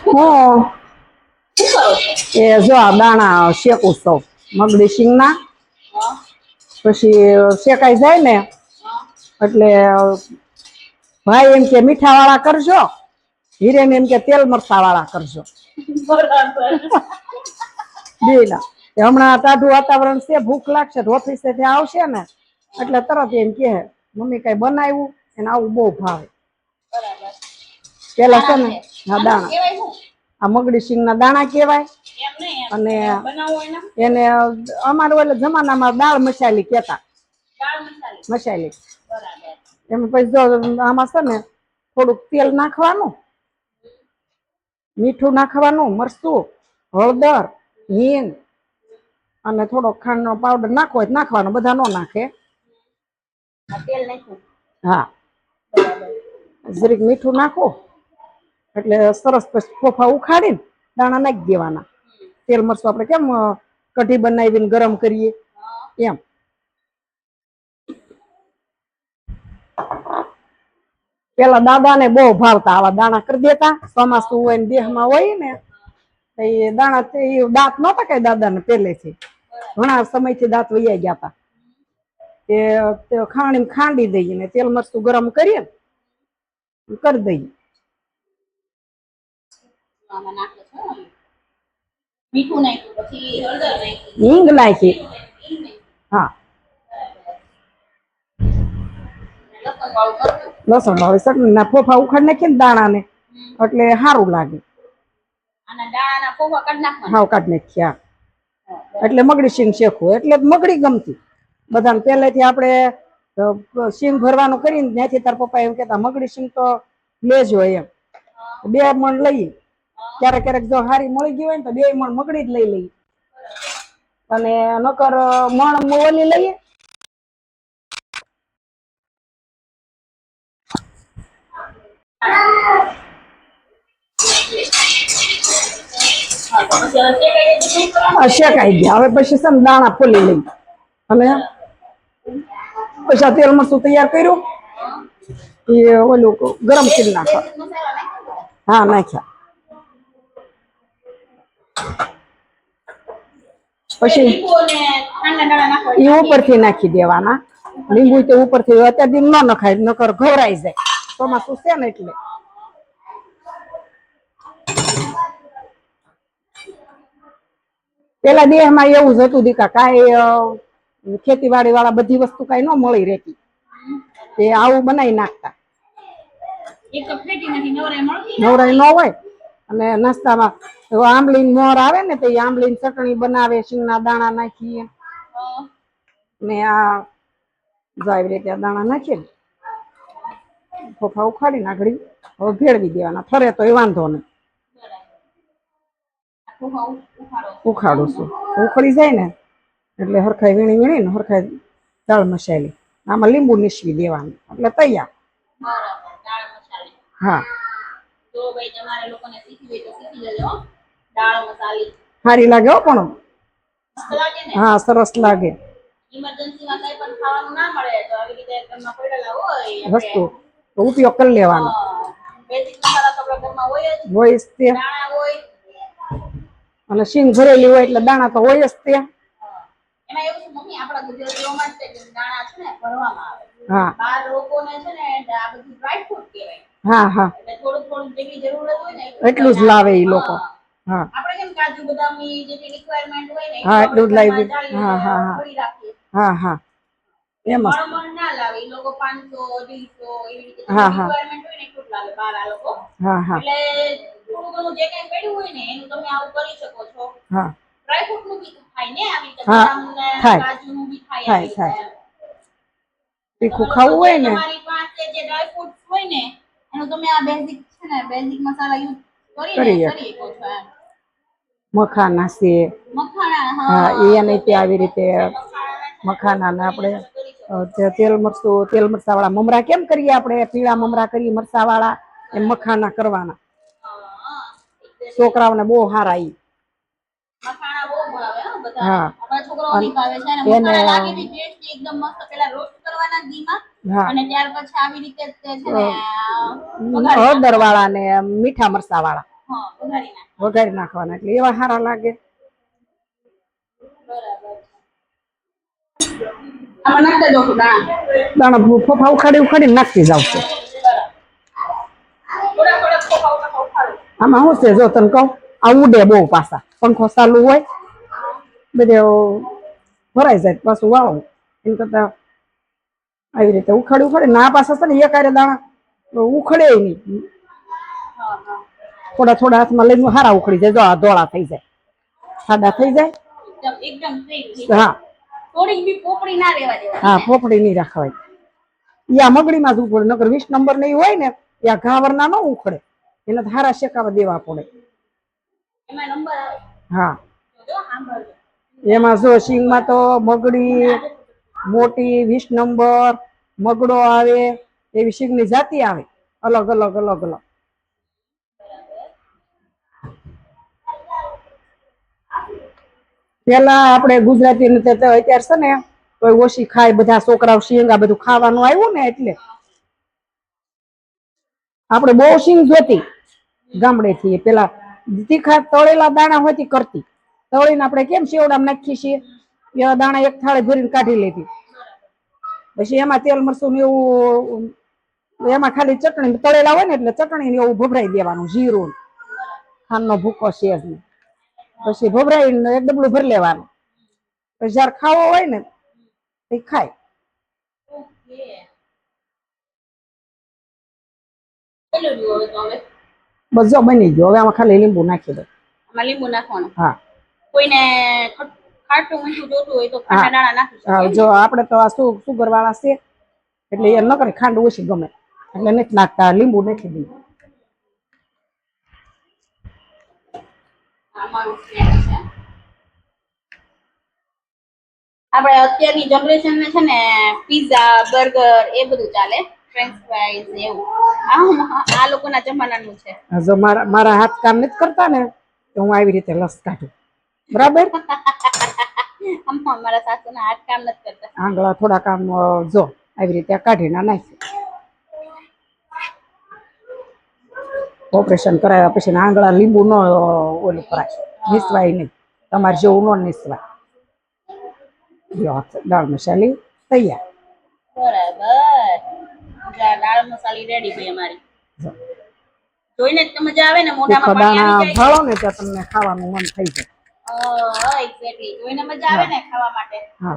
હું એ જો આ દાણા શેકું છું મગડી સિંગના. પછી શેકાઈ જાય ને એટલે ભાઈ એમ કે મીઠા વાળા કરજો, હિરેન એમ કે તેલ મરચા વાળા કરજો. બેના હમણાં ટાઢું વાતાવરણ છે, ભૂખ લાગશે તો ઓફિસે થી આવશે ને એટલે તરત એમ કે મમ્મી કઈ બનાવ્યું એને આવું બહુ ભાવે. પેલા છે ને હા દાણા આ મગડી સિંગ ના દાણા કેવાય અને એને અમારે ઓલે જમાનામાં દાળ મસાલી કેતા. મસાલી એમાં પછી જો આમાં છે ને થોડુંક તેલ નાખવાનું, મીઠું નાખવાનું, મરચું, હળદર, હિંગ અને થોડો ખાંડનો પાવડર નાખવો હોય નાખવાનો, બધા નો નાખે. હા જરીક મીઠું નાખો એટલે સરસ. પછી ફોફા ઉખાડીને દાણા નાખી દેવાના. તેલ મરચું આપણે કેમ કઢી બનાવીને ગરમ કરીએ એમ. પેલા દાદા ને બહુ ભાવતા આવા દાણા કરી દેતા, ચોમાસું હોય ને દેહમાં હોય ને એ દાણા દાંત નહોતા કઈ દાદા ને પેલેથી ઘણા સમયથી દાંત વૈયા ગયા હતા. તે ખાંડી દઈએ ને તેલ મરચું ગરમ કરીએ કરી દઈએ. હિંગ નાખી હા લસણ વાળી ચટણી ના ફોફા ઉખાડ નાખીએ ને દાણા ને એટલે સારું લાગે. હાવ કાઢ નાખ્યા એટલે મગડી સિંગ શેકવું એટલે મગડી ગમતી બધાને. પેલેથી આપણે સિંગ ભરવાનું કરીને ત્યાંથી તાર પપ્પા એમ કેતા મગડી સિંગ તો લેજો એમ. 2 મણ લઈએ, ક્યારેક ક્યારેક જો હારી મળી ગઈ હોય ને તો 2 મણ મગડી જ લઈ લઈએ અને નકર મણ ઓલી લઈએ. શેકાઈ ગયા હવે પછી છે ને દાણા ફોલી લઈ અને પછી તેલ મરચું તૈયાર કર્યું એ ઓલું ગરમ કરી નાખો. હા નાખ્યા પછી એ ઉપરથી નાખી દેવાના. લીંબુ તો ઉપરથી અત્યાર દિન ન નખાય નકર ઘોરાઈ જાય, ચોમાસું છે ને એટલે. પેલા દેહમાં એવું જ હતું દીકા, કાંઈ ખેતીવાડી વાળા બધી વસ્તુ કઈ ન મળી રહેતી, તે આવું બનાવી નાખતા. નવરાઈ ન હોય અને નાસ્તામાં આંબલી મોર આવે ને તો આંબલી ચટણી બનાવે, સિંગના દાણા નાખીએ ને આ જો આવી રીતે દાણા નાખીએ ફોફા ઉખાડીને આગળ ભેળવી દેવાના. ફરે તો એ વાંધો નહીં, ઉખાડું છું ઉખડી જાય ને એટલે હરખાઈ વીણી વીણી ને હરખાઈ દાળ મસાલી આમાં લીંબુ નીસવી દેવાનું એટલે તૈયાર. હા સારી લાગે હો પણ હા સરસ લાગે. વસ્તુ ઉપયોગ કરી લેવાનો હોય તે અને સિંગ ભરેલી હોય એટલે દાણા તો હોય જ ત્યાં. હા હા હા એટલું જ લાવે એ લોકો. હા હા એટલું જ લાવી. હા હા હા હા હા એમ જ. હા હા હા હા હા હા થાય થાય થાય. તીખું ખાવું હોય ને મખાના છે હા એ ત્યાં આવી રીતે મખાના ને આપણે તેલ મરચા વાળા મમરા કેમ કરીએ, આપણે પીળા મમરા કરીએ મરચા વાળા એમ મખાના કરવાના. છોકરાઓને બહુ હારા ઈ. હા એને હા અને ત્યાર પછી આવી રીતે જ તે છે ને હળદર વાળા ને મીઠા મરચા વાળા હા વઘારી નાખ. વઘારી નાખવાના એટલે એવા સારા લાગે. બરાબર. આમાં નાખતા જાઉં છું દાણા. દાણા ફોફા ઉખાડી ઉખાડી નાખતી જાવ છું. થોડા થોડા ખોખા ઉખાડું. આમાં શું છે જો તને કહું આ ઉડે બહુ પાછા પંખો ચાલુ હોય બધે ભરાઈ જાય પાછું વાળું એમ કરતા આવી રીતે ઉખાડી ઉખાડી ના પાછા છે ને એકારે દાણા ઉખડે નહીં. હા હા. થોડા થોડા હાથમાં લઈને હારા ઉખડી જાય જો આ ધોળા થઈ જાય સાડા થઈ જાય. એકદમ સ્ટ્રેટ. હા થોડીક બી પોપડી ના રહેવા દેવાની. હા પોપડી નહીં રાખવાય. યા મગડીમાં જ ઉખડે નકર 20 નંબર નહીં હોય ને યા ઘાવરના ન ઉખડે એને હારા શેકાવા દેવા પડે. એમાં નંબર આવે. હા જો સાંભળજો. એમાં જો સિંગમાં તો મગડી મોટી 20 નંબર મગડો આવે એવી સિંગની જાતિ આવે અલગ અલગ અલગ અલગ. પેલા આપણે ગુજરાતી ને અત્યારે છે ને કોઈ ઓછી ખાય બધા છોકરાઓ સિંગ આ બધું ખાવાનું આવ્યું ને એટલે આપણે બહુ સિંગ જોતી ગામડેથી પેલા તીખા તળેલા દાણા હોતી કરતી તળીને આપણે કેમ શેવડામાં નાખીએ છીએ એવા દાણા એક થાળે ભરીને કાઢી લેતી પછી એમાં તેલ મરચું ને એવું એમાં ખાલી ચટણી તળેલા હોય ને એટલે ચટણી ને એવું ભભરાઈ દેવાનું જીરું ખાંડનો ભૂકો શેર ને પછી ભભરાઈને એક ડબલું ભરી લેવાનું પછી જયારે ખાવો હોય ને એ ખાય. ઓકે. કેટલું જોવે તો હવે. બસ જો બની ગયો હવે આમાં ખાલી લીંબુ નાખી દો. આમાં લીંબુ નાખવાનું. હા કોઈને ખાટું મીઠું જોતું હોય તો ખાંડા દાણા નાખી શકે. હા જો આપણે તો આ સુગર વાળા છે એટલે એ ન કરે ખાંડ ઓછી ગમે એટલે નથી નાખતા લીંબુ નાખી દઈએ. આપણે અત્યારની જનરેશન ને છે ને પીઝા બર્ગર એ બધું ચાલે ફ્રેન્ચ ફ્રાઈઝ એવું આ લોકોના જમાનાનું છે. જો મારા હાથ કામ નથી કરતા ને તો હું આવી રીતે લસ કાઢું બરાબર. મારા સાસુના હાથ કામ નથી કરતા. આંગળા થોડા કામ જો આવી રીતે કાઢીને નાખી. ઓપરેશન કરાવ્યા પછી આંગળા લીંબુ ન ઓલું કરાય નીસવાય નહીં તમારે જેવું ન નીસવાય. દાળ મસાલી તૈયાર. બરાબર. દાળ મસાલી રેડી ભાઈ અમારી. જોઈને જ મજા આવે ને મોઢામાં પાણી આવી જાય. ભાળો ને તો તમને ખાવાનું મન થઈ જાય. એક્ઝેક્ટલી જોઈને મજા આવે ને ખાવા માટે. હા